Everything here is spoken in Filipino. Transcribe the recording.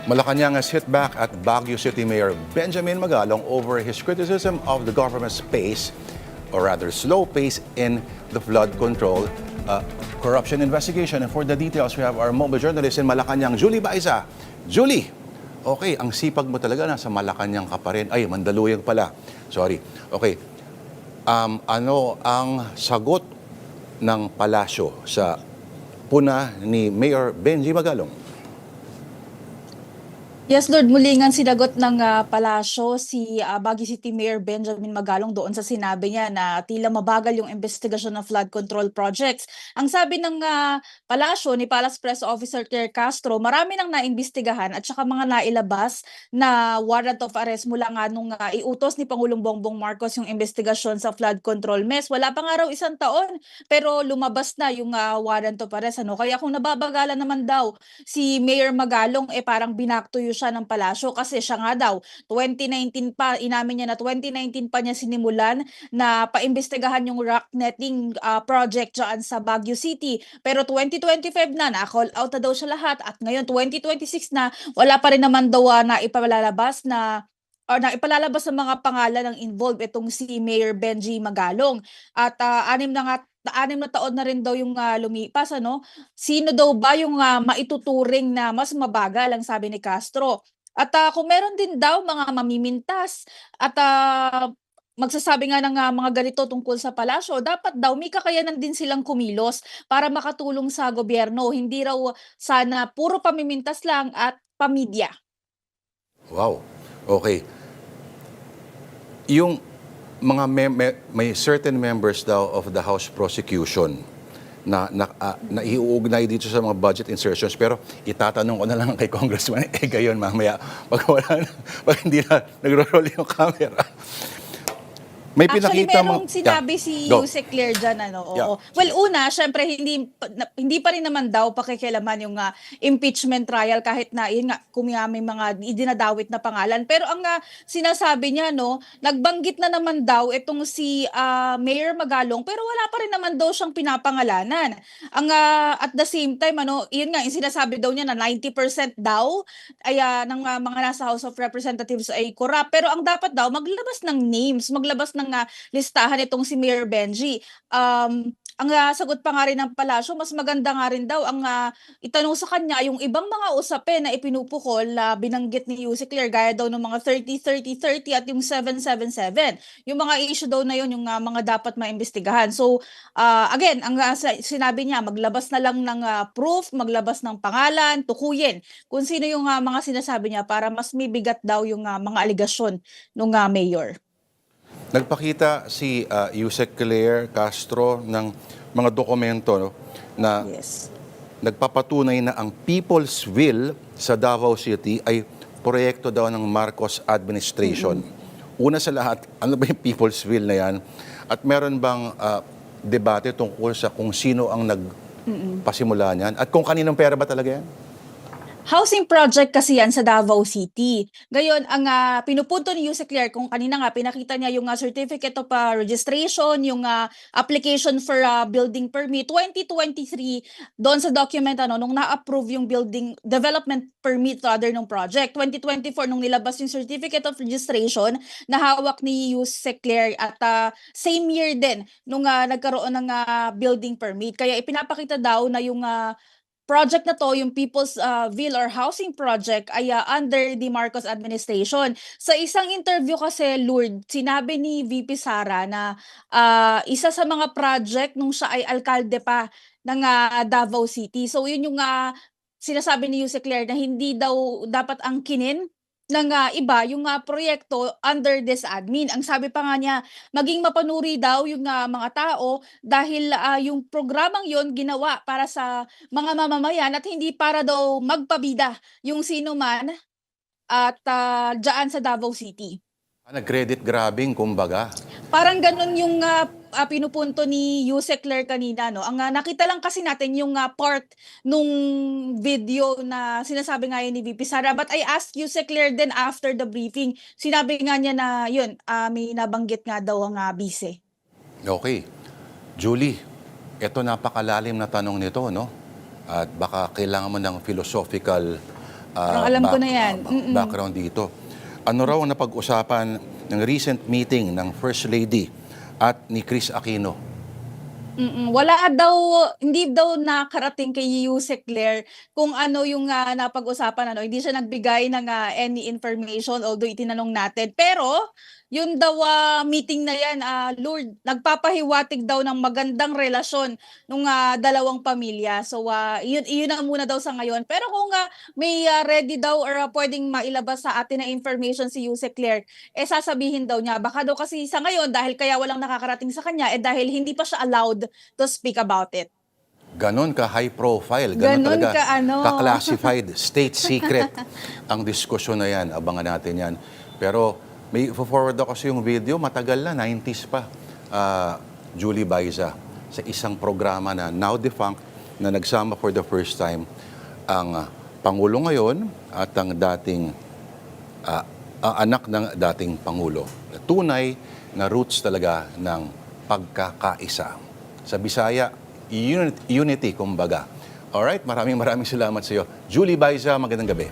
Malacanang has hit back at Baguio City Mayor Benjamin Magalong over his criticism of the government's pace, or rather slow pace, in the flood control corruption investigation. And for the details, we have our mobile journalist in Malacanang, Julie Baiza. Julie, okay, ang sipag mo talaga, nasa Malacanang ka pa rin. Ay, Mandaluyong pala. Sorry. Okay. Ano ang sagot ng palasyo sa puna ni Mayor Benji Magalong? Yes, Lord, muli nga sinagot ng palasyo si Baguio City Mayor Benjamin Magalong doon sa sinabi niya na tila mabagal yung investigasyon ng flood control projects. Ang sabi ng palasyo ni Palace Press Officer Claire Castro, marami nang naimbestigahan at saka mga nailabas na warrant of arrest mula nga nung iutos ni Pangulong Bongbong Marcos yung investigasyon sa flood control mess. Wala pa nga raw isang taon pero lumabas na yung warrant of arrest. Kaya kung nababagalan naman daw si Mayor Magalong, parang binaktuyo siya ng palasyo kasi siya nga daw 2019 pa, inamin niya na 2019 pa niya sinimulan na paimbestigahan yung rock netting project dyan sa Baguio City, pero 2025 na-call out na daw siya lahat at ngayon 2026 na wala pa rin naman daw na ipalalabas na ipalalabas ng mga pangalan ng involved itong si Mayor Benji Magalong. At anim na taon na rin daw yung lumipas, Sino daw ba yung maituturing na mas mabagal, ang sabi ni Castro. At kung meron din daw mga mamimintas at magsasabi nga ng mga ganito tungkol sa palasyo, dapat daw may kakayanan din silang kumilos para makatulong sa gobyerno. Hindi raw sana puro pamimintas lang at pamidya. Wow. Okay. Yung mga may certain members daw of the House Prosecution na iuugnay dito sa mga budget insertions, pero itatanong ko na lang kay Congressman gayon mamaya pag hindi na nagro-roll yung camera. May Actually, pinakita merong sinabi si Yusek Claire dyan, oo. Yeah. Well, una, syempre, hindi pa rin naman daw pakikialaman yung impeachment trial kahit na, yun nga, kung may mga idinadawit na pangalan. Pero ang sinasabi niya, nagbanggit na naman daw itong si Mayor Magalong, pero wala pa rin naman daw siyang pinapangalanan. At the same time, yun nga, yung sinasabi daw niya na 90% daw ay ng mga nasa House of Representatives ay corrupt. Pero ang dapat daw, maglabas ng names, maglabas ng listahan itong si Mayor Benji. Ang sagot pa nga rin ng palasyo, mas maganda nga rin daw ang itanong sa kanya yung ibang mga usapin na ipinupukol na binanggit ni Yusek Claire, gaya daw ng mga 30-30-30 at yung 777. Yung mga issue daw na yun, yung mga dapat maimbestigahan. So, again, ang sinabi niya, maglabas na lang ng proof, maglabas ng pangalan, tukuyin kung sino yung mga sinasabi niya para mas mibigat daw yung mga aligasyon ng mayor. Nagpakita si Yusek Claire Castro ng mga dokumento na Yes. nagpapatunay na ang People's Will sa Davao City ay proyekto daw ng Marcos administration. Una sa lahat, ano ba yung People's Will na yan? At meron bang debate tungkol sa kung sino ang nagpasimula niyan? At kung kaninong pera ba talaga yan? Housing project kasi yan sa Davao City. Ngayon, ang pinupunto ni Yusek Claire, kung kanina nga pinakita niya yung certificate of registration, yung application for building permit, 2023, doon sa document, nung na-approve yung building development permit rather ng project. 2024, nung nilabas yung certificate of registration na hawak ni Yusek Claire at same year din nung nagkaroon ng building permit. Kaya ipinapakita daw na yung project na to, yung People's Will or Housing Project, ay under the Marcos administration. Sa isang interview kasi, Lourdes, sinabi ni VP Sara na isa sa mga project nung siya ay alkalde pa ng Davao City. So yun yung sinasabi ni Yusek Claire na hindi daw dapat angkinin ng iba yung proyekto under this admin. Ang sabi pa nga niya, maging mapanuri daw yung mga tao dahil yung programang yon ginawa para sa mga mamamayan at hindi para daw magpabida yung sino man at dyan sa Davao City. Nag-credit grabbing, kumbaga. Parang ganun yung pinupunto ni Yusek Claire kanina, no? Ang nakita lang kasi natin yung part nung video na sinasabi nga yun ni VP Sara. But I asked Yusek Claire then after the briefing, sinabi nga niya na yun, may nabanggit nga daw ang bise. Okay. Julie, ito napakalalim na tanong nito, no? At baka kailangan mo ng philosophical Parang alam ko na yan. background dito. Ano raw ang napag-usapan ng recent meeting ng First Lady at ni Chris Aquino? Wala daw, hindi daw nakarating kay Yusek Claire kung ano yung napag-usapan, ano, hindi siya nagbigay ng any information although itinanong natin. Pero yun daw meeting na yan, Lord, nagpapahiwatig daw ng magandang relasyon nung dalawang pamilya. So yun na muna daw sa ngayon. Pero kung may ready daw or pwedeng mailabas sa atin na information si Yusek Claire, sasabihin daw niya. Baka daw kasi sa ngayon, dahil kaya walang nakakarating sa kanya, dahil hindi pa siya allowed to speak about it. Ganon ka high profile, Ganon talaga ka, ano. ka-classified, state secret ang diskusyon na yan. Abangan natin yan. Pero may forward ako sa yung video, matagal na, 90s pa. Julie Baiza, sa isang programa na now defunct, na nagsama for the first time ang Pangulo ngayon at ang dating ang anak ng dating Pangulo. Tunay na roots talaga ng pagkakaisa. Sa Bisaya, unity kumbaga. Alright, maraming salamat sa iyo. Julie Baiza, magandang gabi.